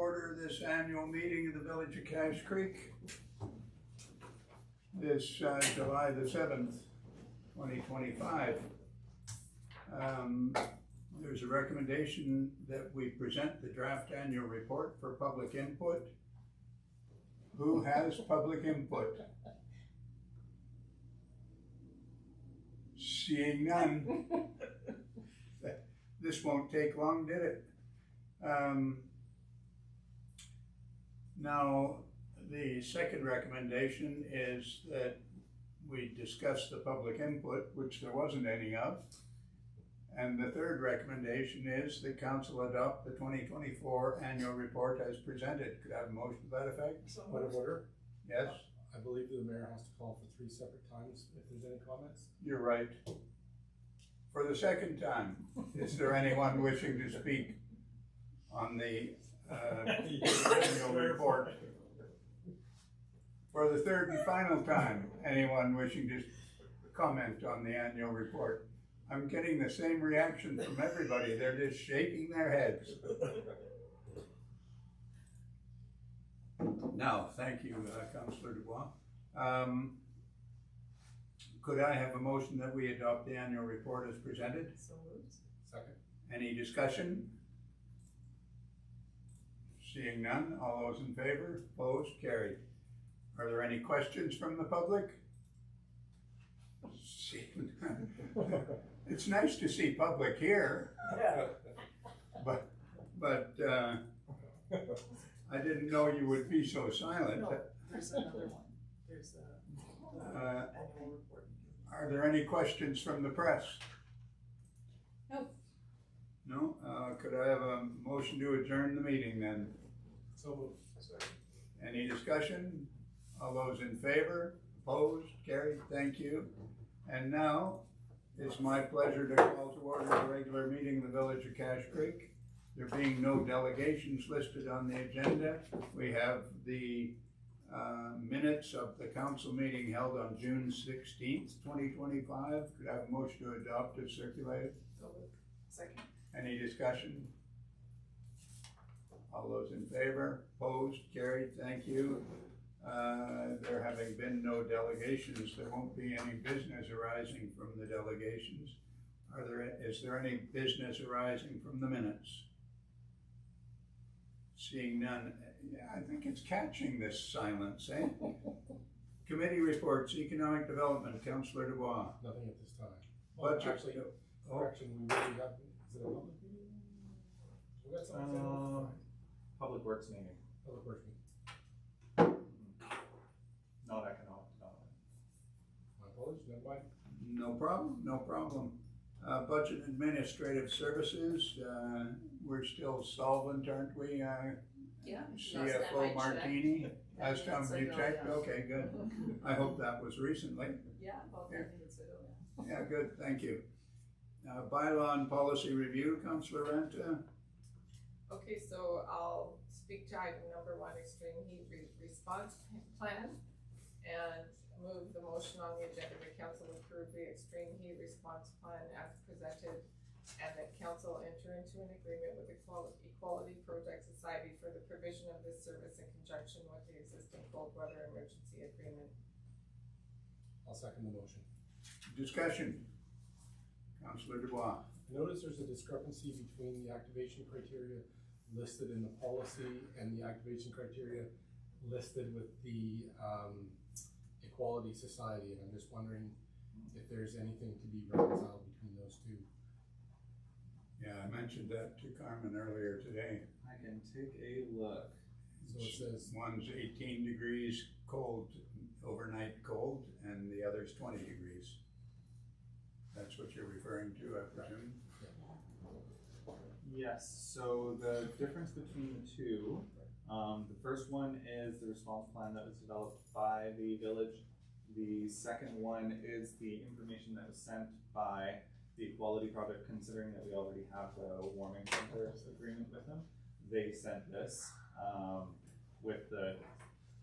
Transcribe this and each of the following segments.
order this annual meeting of the Village of Cache Creek. This July the 7th, 2025. There's a recommendation that we present the draft annual report for public input. Who has public input? Seeing none. This won't take long, did it? Now, the second recommendation is that we discuss the public input, which there wasn't any of. And the third recommendation is the council adopt the 2024 annual report as presented. Could I have a motion to that effect? Point of order? Yes? I believe the mayor has to call for 3 separate times if there's any comments. You're right. For the second time, is there anyone wishing to speak on the annual report? For the third and final time, anyone wishing to comment on the annual report? I'm getting the same reaction from everybody. They're just shaking their heads. Now, thank you, Councillor Dubois. Could I have a motion that we adopt the annual report as presented? So moved. Second. Any discussion? Seeing none, all those in favor, opposed, carried. Are there any questions from the public? Seeing none. It's nice to see public here, but I didn't know you would be so silent. No, there's another one. There's the annual report. Are there any questions from the press? No. No? Could I have a motion to adjourn the meeting then? So moved. Any discussion? All those in favor? Opposed? Carried? Thank you. And now, it's my pleasure to call to order the regular meeting of the Village of Cache Creek. There being no delegations listed on the agenda, we have the minutes of the council meeting held on June 16th, 2025. Could I have a motion to adopt as circulated? So moved. Second. Any discussion? All those in favor? Opposed? Carried? Thank you. There having been no delegations, there won't be any business arising from the delegations. Is there any business arising from the minutes? Seeing none, I think it's catching this silence, eh? Committee reports, economic development, Councillor Dubois. Nothing at this time. Budget. Actually, correction, we really have, is it a public meeting? We got something. Public Works meeting, Public Works meeting. not economic development. My apologies, never mind. No problem, no problem. Budget administrative services, we're still solvent, aren't we? Yeah. CFO Martini, last time we checked, Yeah. okay, good. I hope that was recently. Yeah, about 10 minutes ago, yeah. Yeah, good, thank you. Bylaw and policy review, Councillor Renta. Okay, so I'll speak to item number 1, extreme heat response plan, and move the motion on the agenda that council approve the extreme heat response plan as presented, and that council enter into an agreement with Equality Project Society for the provision of this service in conjunction with the existing cold weather emergency agreement. I'll second the motion. Discussion. Councillor Dubois. I notice there's a discrepancy between the activation criteria listed in the policy and the activation criteria listed with the Equality Society, and I'm just wondering if there's anything to be reconciled between those two. Yeah, I mentioned that to Carmen earlier today. I can take a look. So it says, One's 18 degrees cold, overnight cold, and the other's 20 degrees. That's what you're referring to, I presume? Yes, so the difference between the two, the first one is the response plan that was developed by the village. The second one is the information that was sent by the Equality Project, considering that we already have the warming center agreement with them. They sent this with the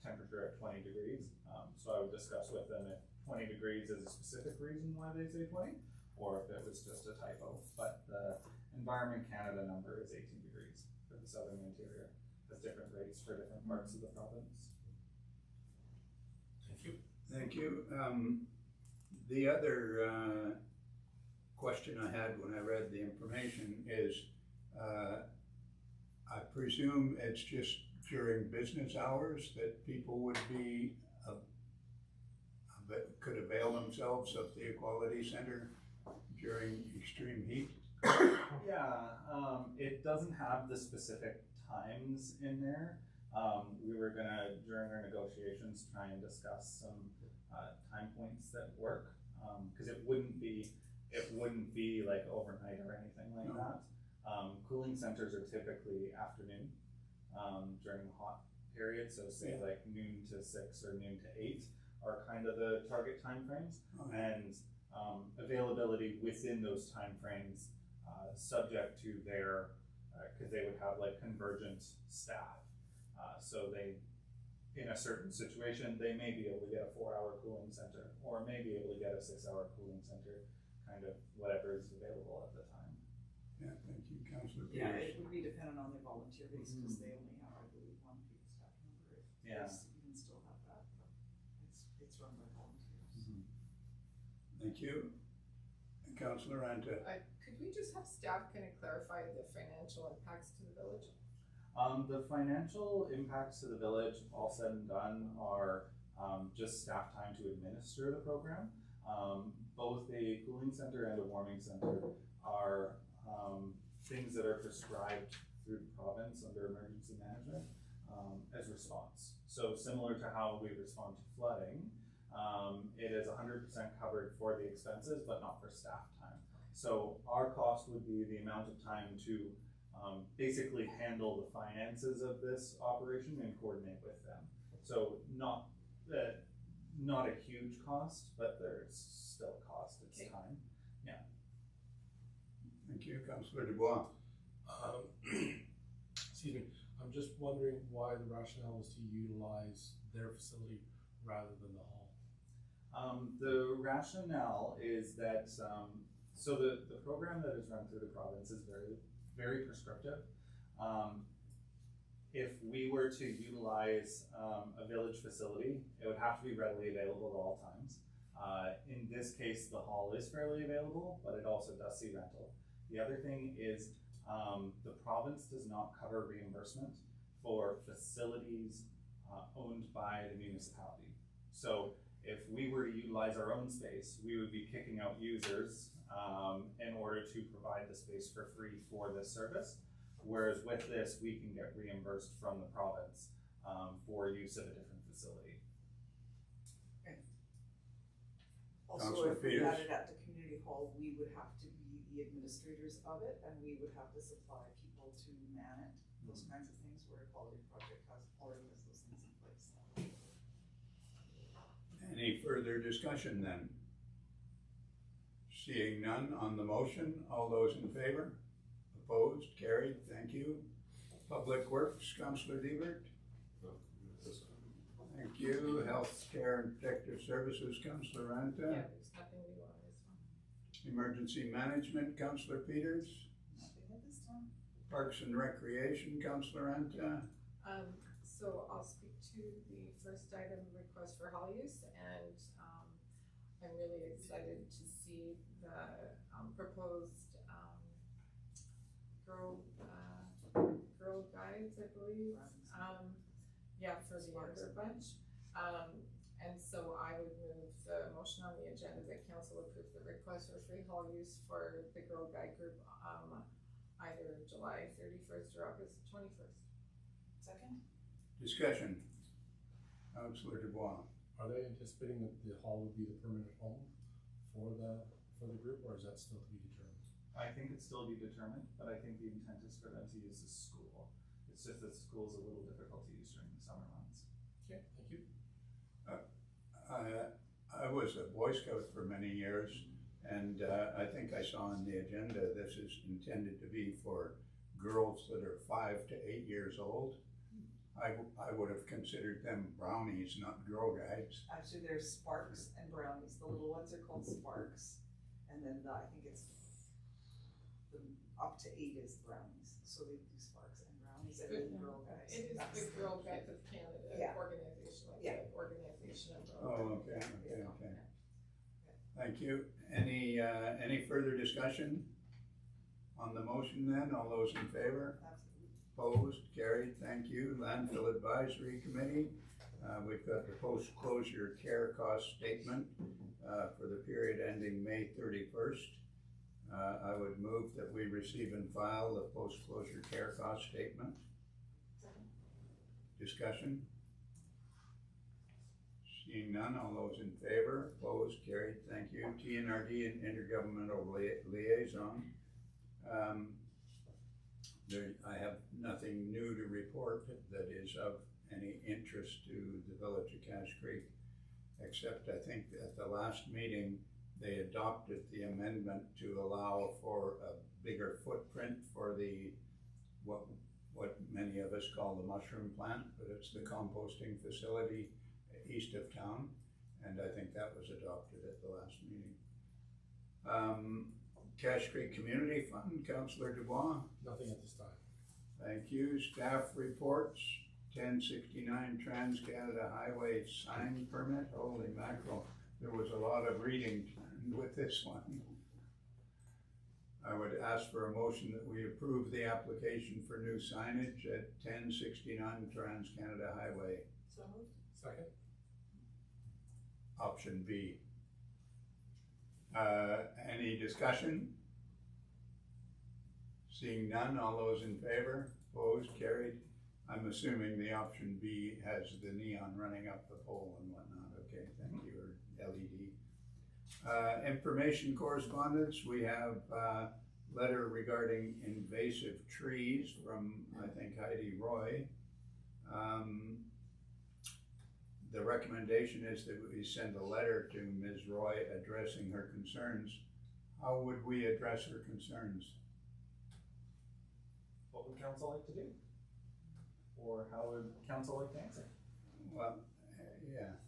temperature at 20 degrees. So I would discuss with them if 20 degrees is a specific reason why they say 20, or if it was just a typo. But the Environment Canada number is 18 degrees for the southern interior. has different rates for different parts of the province. Thank you. Thank you. The other question I had when I read the information is, I presume it's just during business hours that people would be, could avail themselves of the Equality Center during extreme heat? Yeah, it doesn't have the specific times in there. We were gonna, during our negotiations, try and discuss some time points that work, because it wouldn't be like overnight or anything like No. that. Cooling centers are typically afternoon during the hot period, so say like noon to 6 or noon to 8 are kind of the target timeframes, and availability within those timeframes, subject to their, because they would have like convergent staff. So they, in a certain situation, they may be able to get a 4-hour cooling center, or may be able to get a 6-hour cooling center, kind of whatever is available at the time. Yeah, thank you, Councillor Yeah, Peters. it would be dependent on the volunteer base, because they only have, I believe, one paid staff member. Yeah. Yes, you can still have that, but it's run by volunteers. Thank you. Councillor Ranta. Could we just have staff kind of clarify the financial impacts to the village? The financial impacts to the village, all said and done, are just staff time to administer the program. Both a cooling center and a warming center are things that are prescribed through the province under emergency management as response. So similar to how we respond to flooding, it is 100% covered for the expenses, but not for staff time. So our cost would be the amount of time to basically handle the finances of this operation and coordinate with them. So not a huge cost, but there's still a cost, it's Okay. time. Thank you, Councillor Dubois. Excuse me, I'm just wondering why the rationale was to utilize their facility rather than the hall. The rationale is that, so the program that is run through the province is very, very prescriptive. If we were to utilize a village facility, it would have to be readily available at all times. In this case, the hall is fairly available, but it also does see rental. The other thing is the province does not cover reimbursement for facilities owned by the municipality. So if we were to utilize our own space, we would be kicking out users in order to provide the space for free for this service. Whereas with this, we can get reimbursed from the province for use of a different facility. Also, Councillor if we Peters? had it at the community hall, we would have to be the administrators of it, and we would have to supply people to man it, those kinds of things, where Equality Project already has those things in place. Any further discussion then? Seeing none on the motion, all those in favor? Opposed, carried, thank you. Public Works, Councillor Liebert. Thank you. Healthcare and Protective Services, Councillor Ranta. Yeah, there's nothing new on this one. Emergency Management, Councillor Peters. Nothing at this time. Parks and Recreation, Councillor Ranta. So I'll speak to the first item, request for hall use, and I'm really excited to see the proposed girl guides, I believe. Yeah, for the younger bunch. And so I would move the motion on the agenda that council approve the request for free hall use for the Girl Guide group, either July 31st or August 21st. Second? Discussion. Councillor Dubois. Are they anticipating that the hall would be the permanent home for the group, or is that still to be determined? I think it's still to be determined, but I think the intent is for them to use the school. It's just that school is a little difficult to use during the summer months. Okay, thank you. I was a Boy Scout for many years, and I think I saw on the agenda this is intended to be for girls that are 5 to 8 years old. I would have considered them brownies, not Girl Guides. Actually, there's Sparks and Brownies. The little ones are called Sparks, and then I think it's the up to 8 is Brownies. So they do Sparks and Brownies, said big girl guys. It is That's the Girl Guides of Canada Yeah. organization, like Yeah. the organization of. Oh, okay. Thank you. Any further discussion on the motion then? All those in favor? Absolutely. Opposed? Carried. Thank you. Landfill Advisory Committee. We've got the post-closure care cost statement for the period ending May 31st. I would move that we receive and file the post-closure care cost statement. Discussion? Seeing none, all those in favor, opposed, carried, thank you. TNRD and Intergovernmental Liaison. I have nothing new to report that is of any interest to the village of Cache Creek, except I think at the last meeting, they adopted the amendment to allow for a bigger footprint for the, what many of us call the mushroom plant, but it's the composting facility east of town, and I think that was adopted at the last meeting. Cache Creek Community Fund, Councillor Dubois. Nothing at this time. Thank you. Staff reports, 1069 Trans-Canada Highway sign permit. Holy mackerel, there was a lot of reading with this one. I would ask for a motion that we approve the application for new signage at 1069 Trans-Canada Highway. So moved. Second? Option B. Any discussion? Seeing none, all those in favor, opposed, carried. I'm assuming the option B has the neon running up the pole and whatnot. Okay, thank you, or LED. Information correspondence, we have a letter regarding invasive trees from, I think, Heidi Roy. The recommendation is that we send a letter to Ms. Roy addressing her concerns. How would we address her concerns? What would council like to do? Or how would council like to answer? Well, yeah.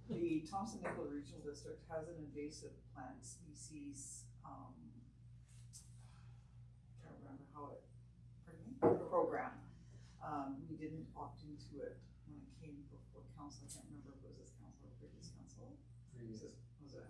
The Thompson Nickel Regional District has an invasive plant species, can't remember how it, pardon me, program. We didn't opt into it when it came before council. I can't remember if it was this council or previous council. Was it? Okay.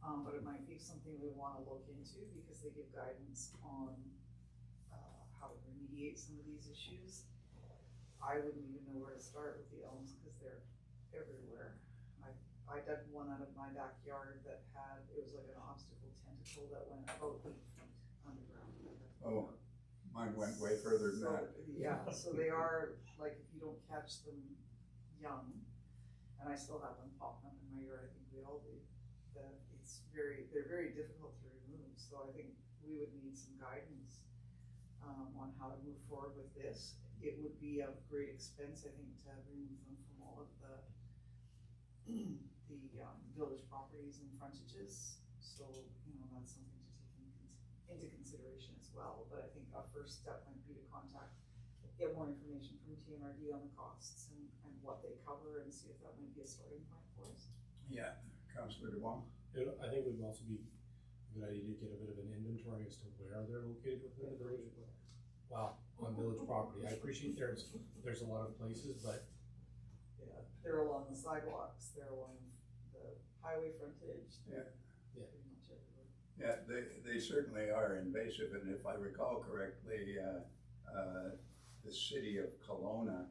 But it might be something we wanna look into because they give guidance on how to remediate some of these issues. I wouldn't even know where to start with the elms because they're everywhere. I dug one out of my backyard that had, it was like an obstacle tentacle that went about 8 feet underground. Oh, mine went way further than that. Yeah, so they are, like, if you don't catch them young, and I still have them popping up in my yard, I think we all do, that they're very difficult to remove, so I think we would need some guidance on how to move forward with this. It would be of great expense, I think, to remove them from all of the village properties and frontages, so, that's something to take into consideration as well, but I think our first step might be to get more information from TNRD on the costs and what they cover and see if that might be a starting point for us. Yeah, Councillor Dubois. I think it would also be a good idea to get a bit of an inventory as to where they're located within the village. Wow, on village property. I appreciate there's a lot of places, but Yeah, they're along the sidewalks, they're along the highway frontage. Yeah. Yeah. Pretty much everywhere. Yeah, they certainly are invasive, and if I recall correctly, the city of Kelowna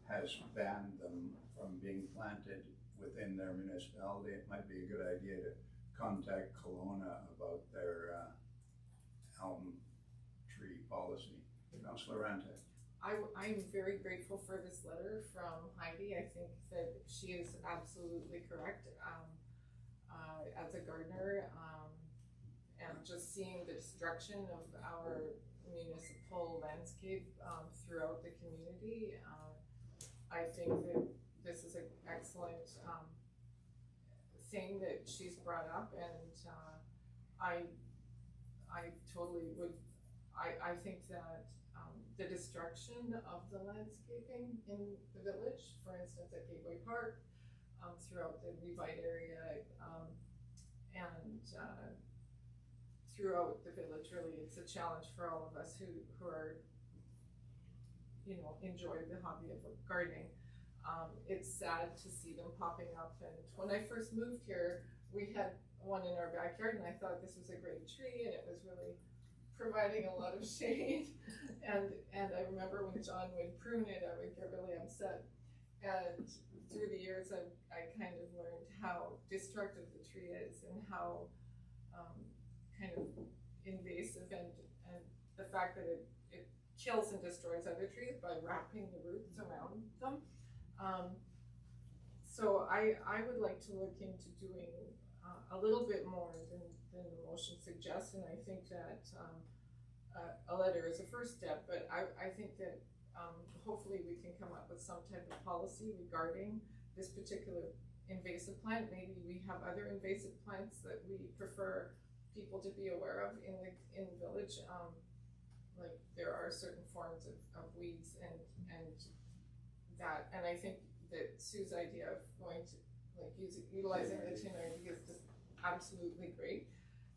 has banned them from being planted within their municipality. It might be a good idea to contact Kelowna about their elm tree policy. Councillor Ranta. I'm very grateful for this letter from Heidi. I think that she is absolutely correct. As a gardener, and just seeing the destruction of our municipal landscape throughout the community, I think that this is an excellent thing that she's brought up, and I totally would. I think that the destruction of the landscaping in the village, for instance at Gateway Park, throughout the Revite area, and throughout the village, really. It's a challenge for all of us who are, you know, enjoy the hobby of gardening. It's sad to see them popping up, and when I first moved here, we had one in our backyard, and I thought this was a great tree, and it was really providing a lot of shade. And I remember when John would prune it, I would get really upset. And through the years, I kind of learned how destructive the tree is, and how kind of invasive, and the fact that it kills and destroys other trees by wrapping the roots around them. So I would like to look into doing a little bit more than the motion suggests, and I think that a letter is a first step, but I think that hopefully we can come up with some type of policy regarding this particular invasive plant. Maybe we have other invasive plants that we prefer people to be aware of in the village. Like there are certain forms of weeds and I think that Sue's idea of going to like utilizing the tin idea is just absolutely great,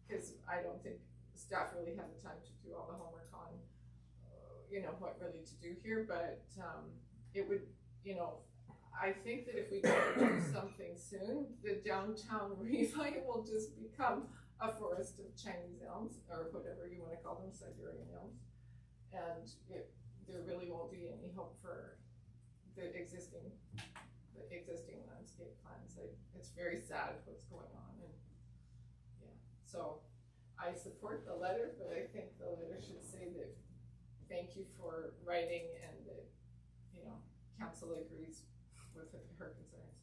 because I don't think staff really had the time to do all the homework on you know what really to do here, but it would, you know, I think that if we don't do something soon, the downtown Revi will just become a forest of Chinese elms, or whatever you want to call them, Siberian elms, and there really won't be any hope for the existing landscape plans. It's very sad what's going on, and yeah, so I support the letter, but I think the letter should say that thank you for writing, and that, you know, council agrees with her concerns.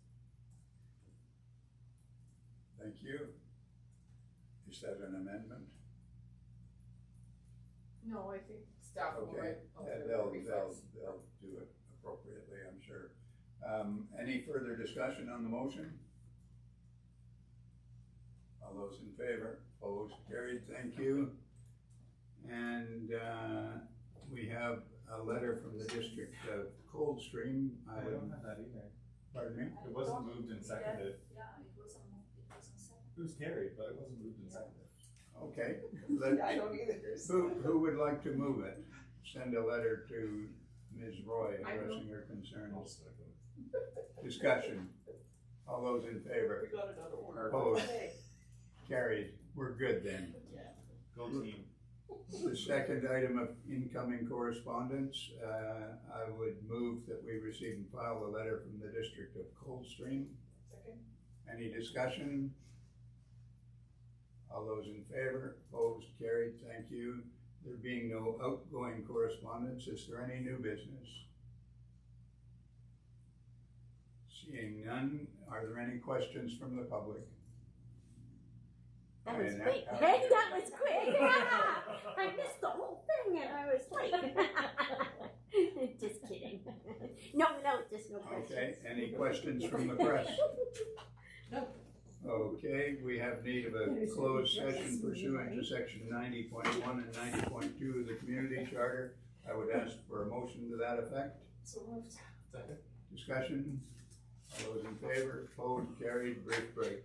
Thank you. Is that an amendment? No, I think staff will Okay, write a letter that they'll reflects. do it appropriately, I'm sure. Any further discussion on the motion? All those in favor? Opposed? Carried. Thank you. And we have a letter from the district of Coldstream. I don't have that either. Pardon me? It wasn't moved and seconded. Yeah, it wasn't moved, it wasn't seconded. It was carried, but it wasn't moved and seconded. Okay. Yeah, I don't either. Who would like to move it? Send a letter to Ms. Roy I will. addressing her concerns. Discussion. All those in favor? We got another order. Opposed? Okay. Carried. We're good then. Go team. The second item of incoming correspondence, I would move that we receive and file a letter from the district of Coldstream. Second. Any discussion? All those in favor? Opposed? Carried. Thank you. There being no outgoing correspondence, is there any new business? Seeing none, are there any questions from the public? That was And quick. Hey, that was quick. I missed the whole thing and I was like, just kidding. No, just no questions. Okay, any questions from the press? No. Okay, we have need of a closed session pursuant to section 90.1 and 90.2 of the community charter. I would ask for a motion to that effect. So moved. Second. Discussion? All those in favor? Opposed? Carried? Brief break.